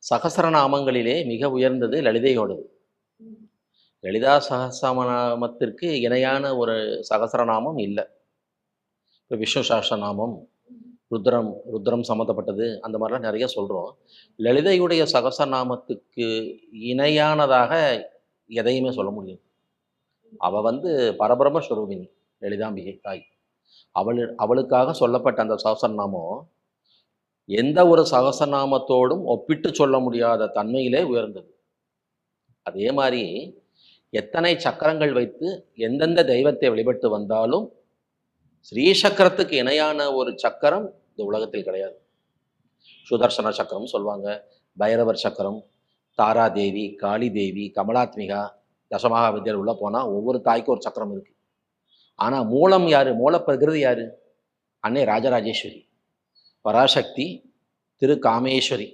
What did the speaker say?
சகசரநாமங்களிலே மிக உயர்ந்தது லலிதையோடது. லலிதா சகஸ்ரநாமத்திற்கு இணையான ஒரு சகசரநாமம் இல்ல. இப்ப விஷ்ணு சஹஸ்ரநாமம், ருத்ரம் சம்மந்தப்பட்டது அந்த மாரிலாம் நெறைய சொல்றோம். லலிதையுடைய சகசரநாமத்துக்கு இணையானதாக எதையுமே சொல்ல முடியாது. அவ வந்து பரபிரம்ம ஸ்வரூபிணி, லலிதாம்பிகை தாய். அவளுக்காக சொல்லப்பட்ட அந்த சகஸ்ரநாமம், எந்த ஒரு சகஸ்ரநாமத்தோடும் ஒப்பிட்டு சொல்ல முடியாத தன்மையிலே உயர்ந்தது. அதே மாரி எத்தனை சக்கரங்கள் வைத்து எந்தெந்த தெய்வத்தை வழிபட்டு வந்தாலும், ஸ்ரீ சக்கரத்துக்கு இணையான ஒரு சக்கரம் இந்த உலகத்தில் கிடையாது. சுதர்சன சக்கரம் சொல்வாங்க, பைரவர் சக்கரம், தாராதேவி, காளி தேவி, கமலாத்மிகா, தசமகா வித்யால உள்ள போனா ஒவ்வொரு தாய்க்கும் ஒரு சக்கரம் இருக்கு. ஆனா மூலம் யாரு? மூல பிரகிருதி யாரு? அன்னை ராஜராஜேஸ்வரி, பராசக்தி, திரு காமேஸ்வரி.